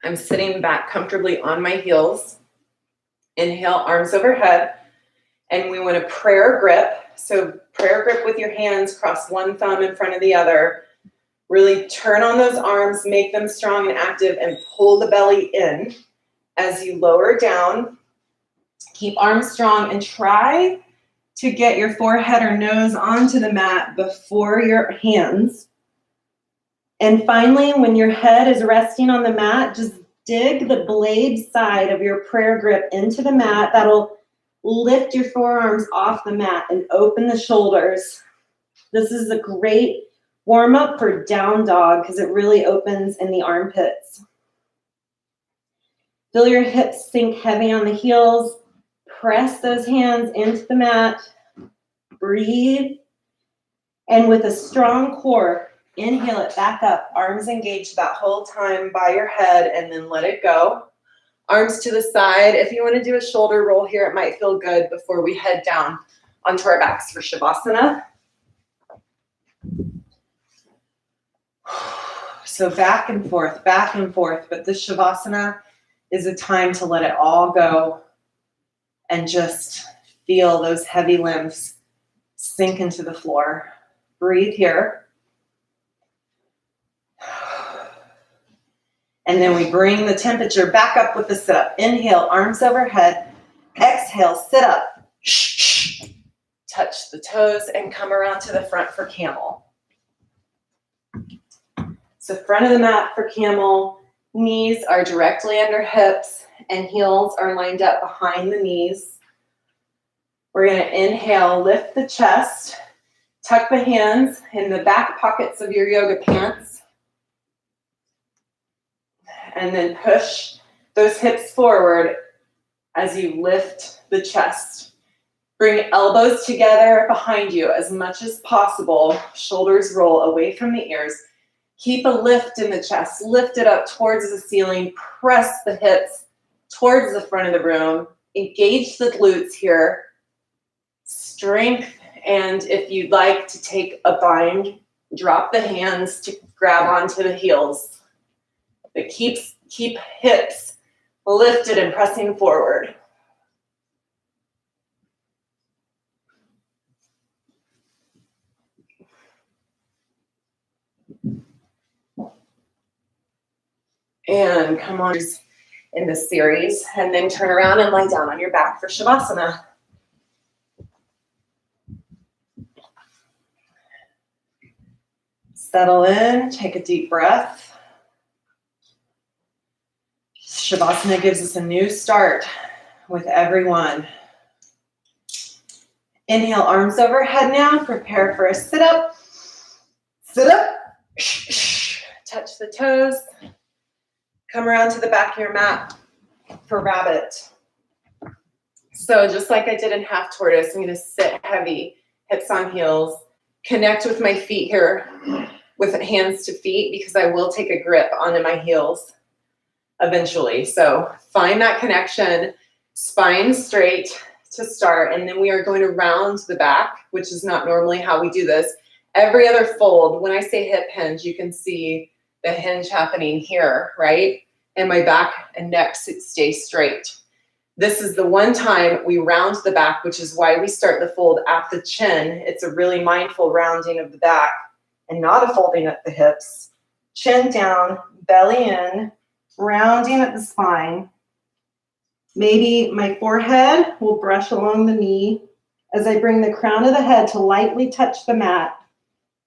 I'm sitting back comfortably on my heels. Inhale, arms overhead, and we want a prayer grip. So prayer grip with your hands, cross one thumb in front of the other. Really turn on those arms, make them strong and active, and pull the belly in as you lower down. Keep arms strong and try to get your forehead or nose onto the mat before your hands. And finally, when your head is resting on the mat, just dig the blade side of your prayer grip into the mat. That'll lift your forearms off the mat and open the shoulders. This is a great warm up for down dog because it really opens in the armpits. Feel your hips sink heavy on the heels. Press those hands into the mat. Breathe. And with a strong core, inhale it back up, arms engaged that whole time by your head, and then let it go. Arms to the side. If you want to do a shoulder roll here, it might feel good before we head down onto our backs for Shavasana. So back and forth, but this Shavasana is a time to let it all go and just feel those heavy limbs sink into the floor. Breathe here. And then we bring the temperature back up with the sit-up. Inhale, arms overhead. Exhale, sit up. Touch the toes and come around to the front for camel. So front of the mat for camel. Knees are directly under hips and heels are lined up behind the knees. We're going to inhale, lift the chest. Tuck the hands in the back pockets of your yoga pants. And then push those hips forward as you lift the chest. Bring elbows together behind you as much as possible. Shoulders roll away from the ears. Keep a lift in the chest. Lift it up towards the ceiling. Press the hips towards the front of the room. Engage the glutes here. Strength. And if you'd like to take a bind, Drop the hands to grab onto the heels. But keep hips lifted and pressing forward. And come on in this series, and then turn around and lie down on your back for Shavasana. Settle in, take a deep breath. Shavasana gives us a new start with every one. Inhale, arms overhead now. Prepare for a sit-up. Sit up. Touch the toes. Come around to the back of your mat for rabbit. So just like I did in half tortoise, I'm going to sit heavy, hips on heels. Connect with my feet here with hands to feet because I will take a grip onto my heels eventually. So find that connection, spine straight to start, and then we are going to round the back, which is not normally how we do this. Every other fold, when I say hip hinge, you can see the hinge happening here, right? And my back and neck stay straight. This is the one time we round the back, which is why we start the fold at the chin. It's a really mindful rounding of the back and not a folding at the hips. Chin down, belly in, rounding at the spine. Maybe my forehead will brush along the knee as I bring the crown of the head to lightly touch the mat.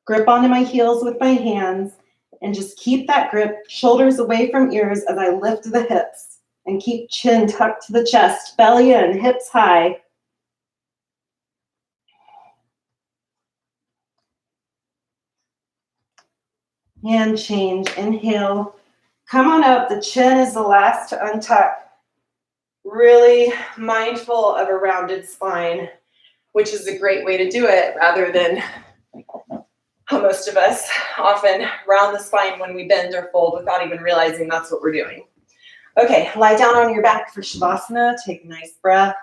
Grip onto my heels with my hands and just keep that grip, shoulders away from ears as I lift the hips and keep chin tucked to the chest, belly in, hips high. Hand change, inhale. Come on up, the chin is the last to untuck. Really mindful of a rounded spine, which is a great way to do it rather than how most of us often round the spine when we bend or fold without even realizing that's what we're doing. Okay, lie down on your back for Shavasana. Take a nice breath.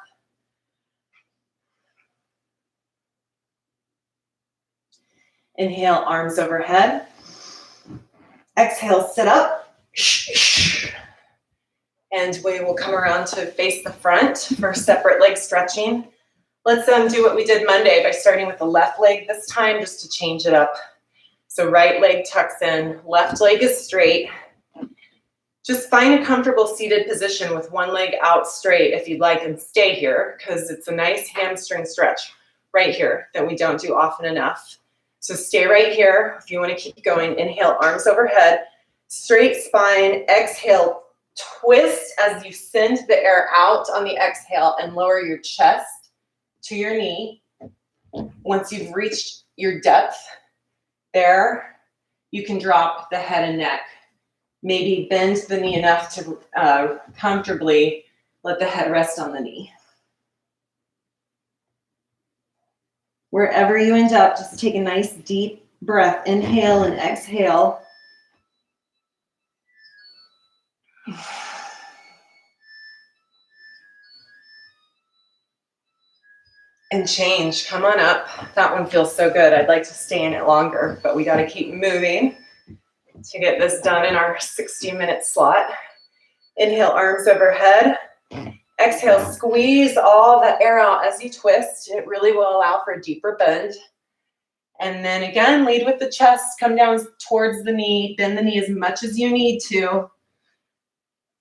Inhale, arms overhead. Exhale, sit up. And we will come around to face the front for separate leg stretching. Let's do what we did Monday by starting with the left leg this time just to change it up. So right leg tucks in, left leg is straight. Just find a comfortable seated position with one leg out straight if you'd like, and stay here because it's a nice hamstring stretch right here that we don't do often enough. So stay right here. If you want to keep going, inhale, arms overhead, straight spine, exhale, twist as you send the air out on the exhale and lower your chest to your knee. Once you've reached your depth there, you can drop the head and neck. Maybe bend the knee enough to comfortably let the head rest on the knee. Wherever you end up, just take a nice deep breath. Inhale and exhale. And change. Come on up. That one feels so good. I'd like to stay in it longer, but we got to keep moving to get this done in our 60-minute slot. Inhale, arms overhead. Exhale, squeeze all that air out as you twist. It really will allow for a deeper bend. And then again, lead with the chest. Come down towards the knee. Bend the knee as much as you need to.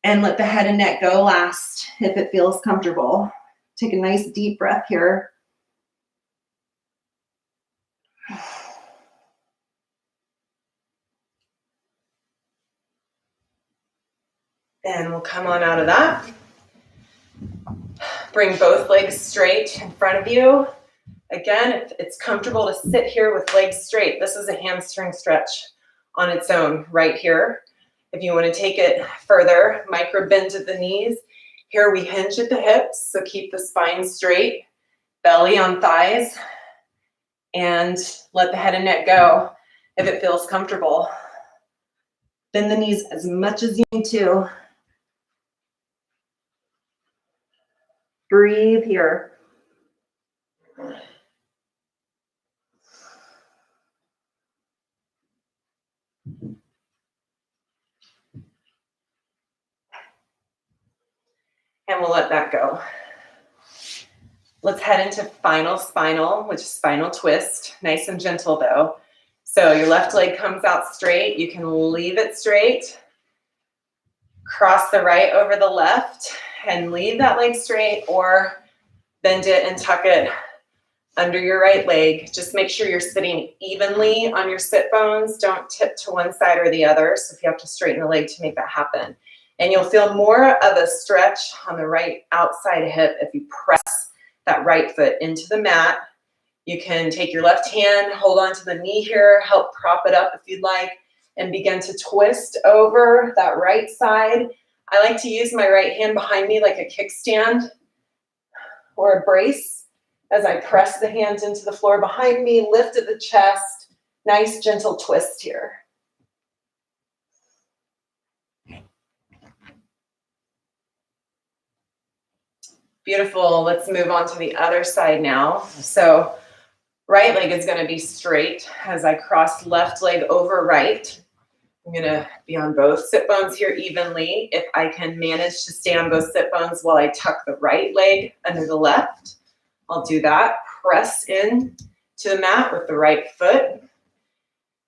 And let the head and neck go last if it feels comfortable. Take a nice deep breath here. And we'll come on out of that. Bring both legs straight in front of you. Again, if it's comfortable to sit here with legs straight, this is a hamstring stretch on its own right here. If you want to take it further, micro bend at the knees. Here we hinge at the hips, so keep the spine straight, belly on thighs, and let the head and neck go if it feels comfortable. Bend the knees as much as you need to. Breathe here. And we'll let that go. Let's head into final spinal, which is spinal twist. Nice and gentle though. So your left leg comes out straight. You can leave it straight. Cross the right over the left and leave that leg straight, or bend it and tuck it under your right leg. Just make sure you're sitting evenly on your sit bones. Don't tip to one side or the other. So if you have to straighten the leg to make that happen. And you'll feel more of a stretch on the right outside hip if you press that right foot into the mat. You can take your left hand, hold on to the knee here, help prop it up if you'd like, and begin to twist over that right side. I like to use my right hand behind me like a kickstand or a brace as I press the hands into the floor behind me, lift at the chest. Nice gentle twist here. Beautiful. Let's move on to the other side now. So right leg is going to be straight as I cross left leg over right. I'm going to be on both sit bones here evenly. If I can manage to stay on both sit bones while I tuck the right leg under the left, I'll do that. Press in to the mat with the right foot.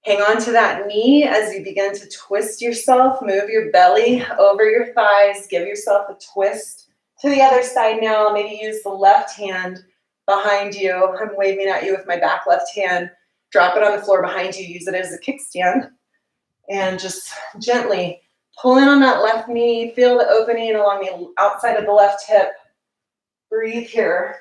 Hang on to that knee as you begin to twist yourself. Move your belly over your thighs. Give yourself a twist. To the other side now, maybe use the left hand behind you. I'm waving at you with my back left hand. Drop it on the floor behind you. Use it as a kickstand. And just gently pull in on that left knee. Feel the opening along the outside of the left hip. Breathe here.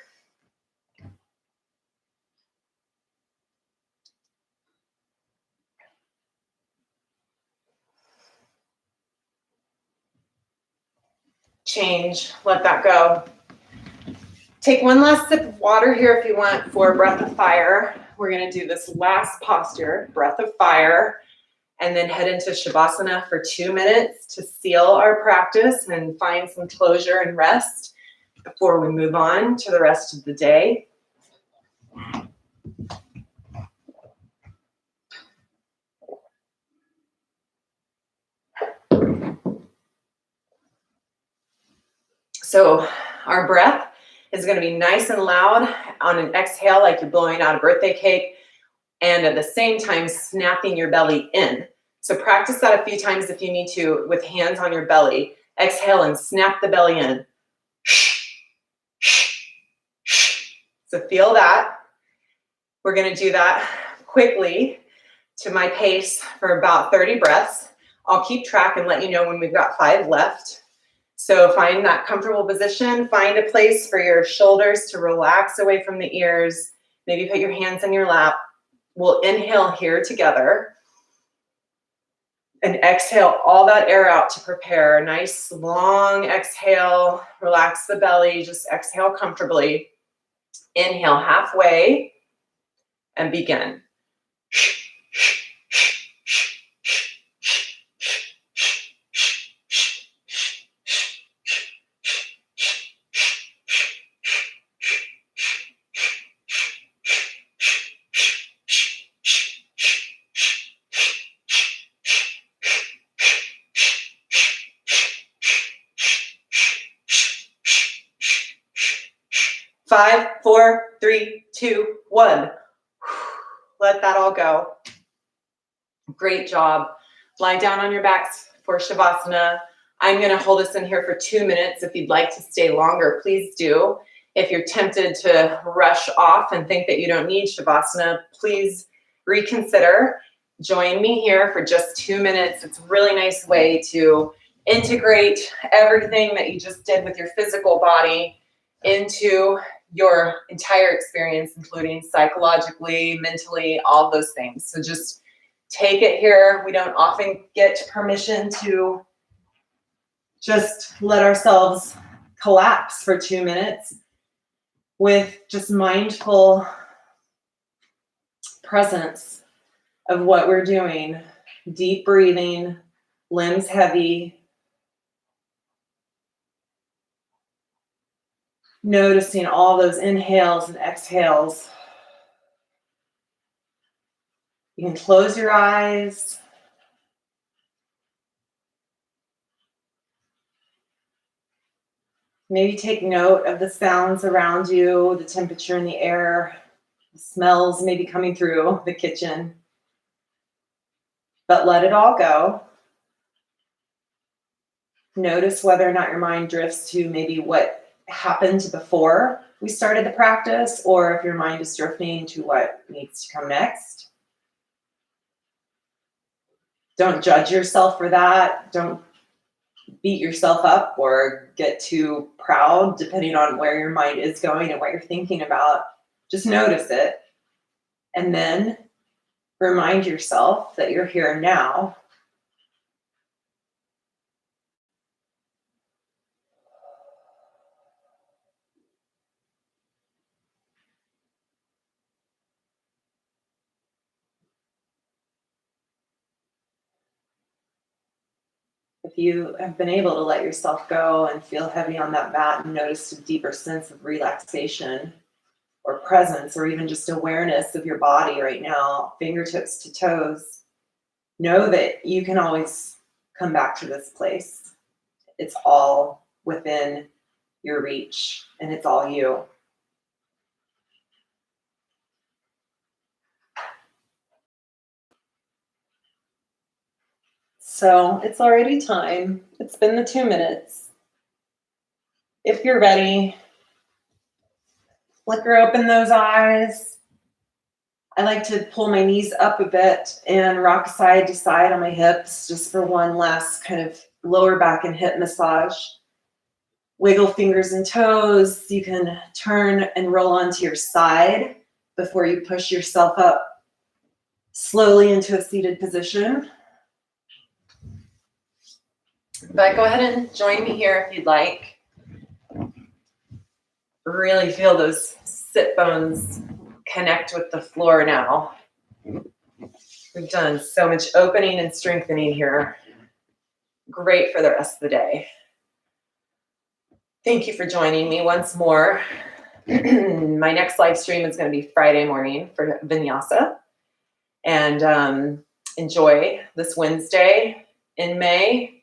Change. Let that go. Take one last sip of water here if you want for breath of fire. We're going to do this last posture, breath of fire, and then head into Shavasana for 2 minutes to seal our practice and find some closure and rest before we move on to the rest of the day. So our breath is going to be nice and loud on an exhale, like you're blowing out a birthday cake, and at the same time snapping your belly in. So practice that a few times if you need to with hands on your belly. Exhale and snap the belly in. So feel that. We're going to do that quickly to my pace for about 30 breaths. I'll keep track and let you know when we've got 5 left. So find that comfortable position. Find a place for your shoulders to relax away from the ears. Maybe put your hands in your lap. We'll inhale here together. And exhale all that air out to prepare. A nice long exhale. Relax the belly. Just exhale comfortably. Inhale halfway and begin. 5, 4, 3, 2, 1. Let that all go. Great job. Lie down on your backs for Shavasana. I'm going to hold us in here for 2 minutes. If you'd like to stay longer, please do. If you're tempted to rush off and think that you don't need Shavasana, please reconsider. Join me here for just 2 minutes. It's a really nice way to integrate everything that you just did with your physical body into your entire experience, including psychologically, mentally, all those things. So just take it here. We don't often get permission to just let ourselves collapse for 2 minutes with just mindful presence of what we're doing. Deep breathing, limbs heavy. Noticing all those inhales and exhales. You can close your eyes. Maybe take note of the sounds around you, the temperature in the air, the smells maybe coming through the kitchen. But let it all go. Notice whether or not your mind drifts to maybe what happened before we started the practice, or if your mind is drifting to what needs to come next. Don't judge yourself for that. Don't beat yourself up or get too proud, depending on where your mind is going and what you're thinking about. Just notice it. And then remind yourself that you're here now. If you have been able to let yourself go and feel heavy on that mat and notice a deeper sense of relaxation or presence, or even just awareness of your body right now, fingertips to toes, know that you can always come back to this place. It's all within your reach, and it's all you. So it's already time. It's been the 2 minutes. If you're ready, flicker open those eyes. I like to pull my knees up a bit and rock side to side on my hips just for one last kind of lower back and hip massage. Wiggle fingers and toes. You can turn and roll onto your side before you push yourself up slowly into a seated position. But go ahead and join me here if you'd like. Really feel those sit bones connect with the floor now. We've done so much opening and strengthening here. Great for the rest of the day. Thank you for joining me once more. My next live stream is going to be Friday morning for Vinyasa. And enjoy this Wednesday in May.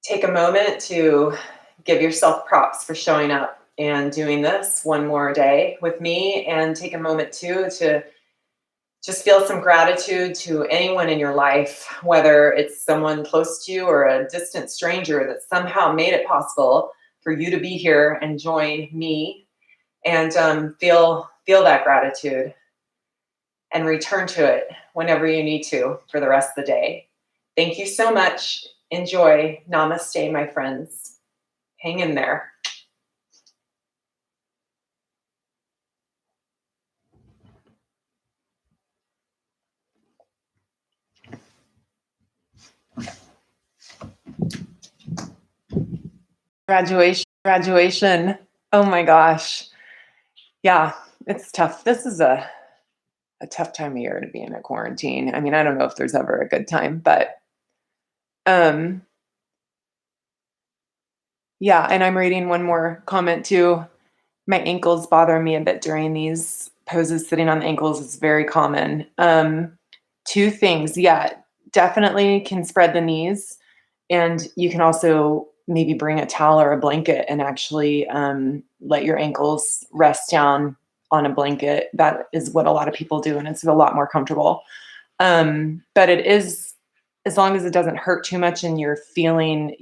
Take a moment to give yourself props for showing up and doing this one more day with me, and take a moment too to just feel some gratitude to anyone in your life, whether it's someone close to you or a distant stranger that somehow made it possible for you to be here and join me, and feel that gratitude and return to it whenever you need to for the rest of the day. Thank you so much. Enjoy. Namaste, my friends. Hang in there. Graduation. Oh my gosh. Yeah, it's tough. This is a tough time of year to be in a quarantine. I mean, I don't know if there's ever a good time, but yeah, and I'm reading one more comment too. My ankles bother me a bit during these poses. Sitting on the ankles is very common. 2 things. Yeah, definitely can spread the knees. And you can also maybe bring a towel or a blanket and actually let your ankles rest down on a blanket. That is what a lot of people do, and it's a lot more comfortable. But it is, as long as it doesn't hurt too much and you're feeling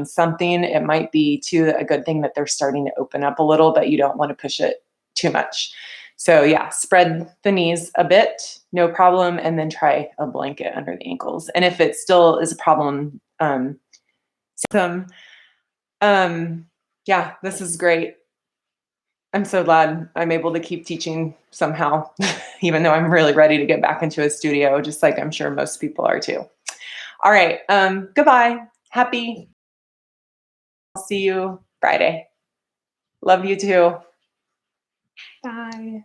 something, it might be too a good thing that they're starting to open up a little, but you don't want to push it too much. So yeah, spread the knees a bit, no problem, and then try a blanket under the ankles. And if it still is a problem, yeah, this is great. I'm so glad I'm able to keep teaching somehow, even though I'm really ready to get back into a studio, just like I'm sure most people are too. All right. Goodbye. Happy. I'll see you Friday. Love you too. Bye.